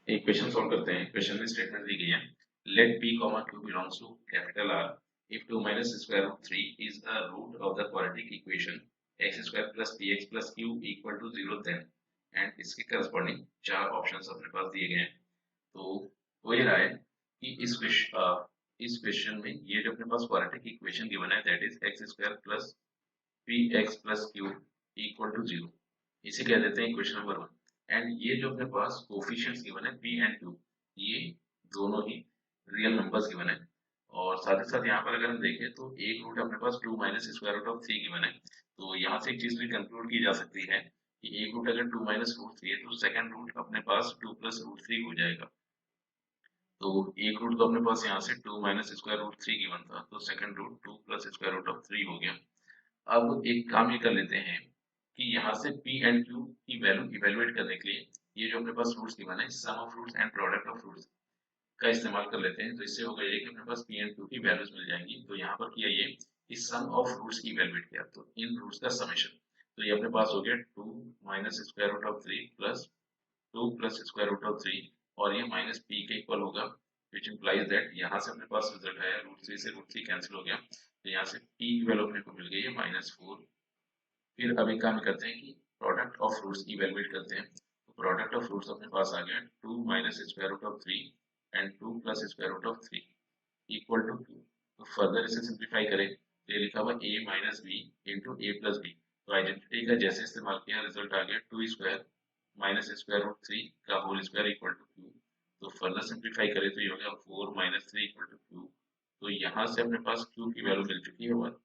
एक question solve करते हैं। क्वेश्चन में स्टेटमेंट दी गई है, let p comma q belongs to capital R if 2 minus square root 3 is a root of the quadratic equation x square plus px plus q equal to 0 then, and इसके corresponding चार options अपने पास दिए गए हैं। तो हो ये रहा है कि इस क्वेश्चन में ये जो अपने पास क्वाड्रेटिक इक्वेशन गिवन है that is x square plus px plus q equal to 0, इसे कह देते हैं इक्वेशन नंबर 1। एंड ये जो अपने पास कोफिशिएंट्स गिवन है p एंड q, ये दोनों ही रियल नंबर्स गिवन है। और साथ ही साथ यहाँ पर अगर हम देखें तो एक रूट अपने पास 2 minus square root of 3 given है। तो यहाँ से एक चीज भी कंक्लूड की जा सकती है कि एक रूट अगर 2 माइनस रूट 3 है तो सेकंड रूट अपने पास 2 प्लस रूट 3 हो जाएगा। तो एक रूट तो अपने पास यहाँ से 2 माइनस स्क्वायर रूट 3 गिवन था, तो second root 2 plus square root of 3 हो गया। अब एक काम ये कर लेते हैं कि यहाँ से p एंड q की वैल्यू इवेलुएट करने के लिए ये जो अपने पास रूट्स गिवन है sum of roots and product of roots का इस्तेमाल कर लेते हैं। तो इससे होगा ये कि अपने पास p एंड q की वैल्यूज मिल जाएंगी। तो यहाँ पर किया ये कि सम ऑफ रूट्स की इवेलुएट किया, तो इन रूट्स का समेशन, तो ये अपने पास हो गया 2 minus square root of 3 plus 2 plus square root of 3, और ये माइनस p के इक्वल होगा, विच इंप्लाइज दैट यहाँ से अपने पास रिजल्ट आया रूट 3 से रूट 3 कैंसिल हो गया, तो यहाँ से p की वैल्यू अपने को मिल गई है -4। फिर अब एक काम करते हैं कि प्रोडक्ट ऑफ रूट्स की इवेलुएट करते हैं। तो प्रोडक्ट ऑफ रूट्स अपने पास आ गया 2 minus square root of 3 and 2 plus square root of 3 equal to 2। तो फर्दर इसे सिंप्लीफाई करें तो ये लिखा हुआ a minus b into a plus b. तो आइडेंटिटी का जैसे इस्तेमाल किया रिजल्ट आ गया 2 स्क्वायर माइनस स्क्वायर रूट 3 का whole square equal to q। तो फर्दर सिंप्लीफाई करें तो ये हो गया 4 माइनस 3 इक्वल टू q। तो यहाँ से अपने पास q की वैल्यू मिल चुकी है 1।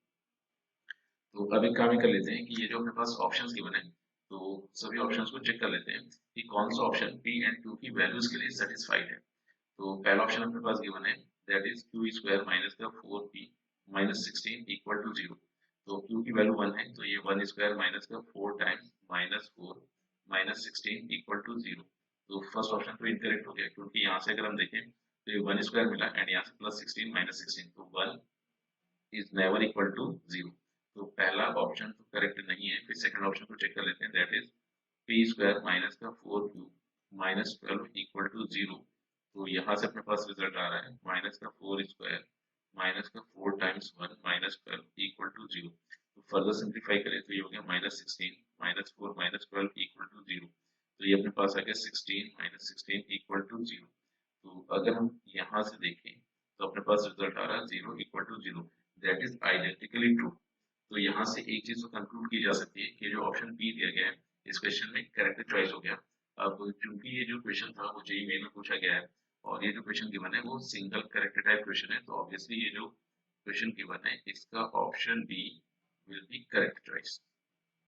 तो अब एक काम कर लेते हैं कि ये जो अपने पास ऑप्शंस गिवन है तो सभी ऑप्शंस को चेक कर लेते हैं कि कौन सा ऑप्शन p एंड q की वैल्यूज के लिए सेटिस्फाइड है। तो पहला ऑप्शन अपने पास गिवन है that is q square minus का 4p माइनस 16 इक्वल टू 0। तो q की वैल्यू 1 है, तो ये 1 स्क्वायर माइनस का 4 times minus 4 minus 16 equal to 0। तो फर्स्ट ऑप्शन तो इनकरेक्ट हो गया, क्योंकि यहाँ से अगर हम देखें तो ये 1 स्क्वायर मिला एंड यहाँ से प्लस 16 माइनस 16, तो 1 इज नेवर इक्वल टू 0। तो पहला ऑप्शन तो करेक्ट नहीं है। फिर सेकंड ऑप्शन को चेक कर लेते हैं that is p square minus का 4q माइनस 12 इक्वल टू 0। तो यहाँ से अपने पास रिजल्ट आ रहा है माइनस का 4 स्क्वायर माइनस का 4 टाइम्स 1 माइनस 12 इक्वल टू 0। तो फर्दर सिंप्लीफाई करें तो ये हो गया minus 16 minus 4 minus 12 equal to 0। तो ये अपने पास आ गया 16 माइनस 16 इक्वल टू 0। तो अगर हम यहाँ से देखें तो अपने पास रिजल्ट आ रहा है 0 equal to 0, that is identically true. तो यहाँ से एक चीज तो कंक्लूड की जा सकती है कि जो ऑप्शन बी दिया गया है इस क्वेश्चन में करेक्ट चॉइस हो गया। अब क्योंकि ये जो क्वेश्चन था वो जेईई मेन में पूछा गया है और ये जो क्वेश्चन गिवन है वो सिंगल करेक्ट टाइप क्वेश्चन है, तो ऑब्वियसली ये जो क्वेश्चन गिवन है इसका option b will be correct choice.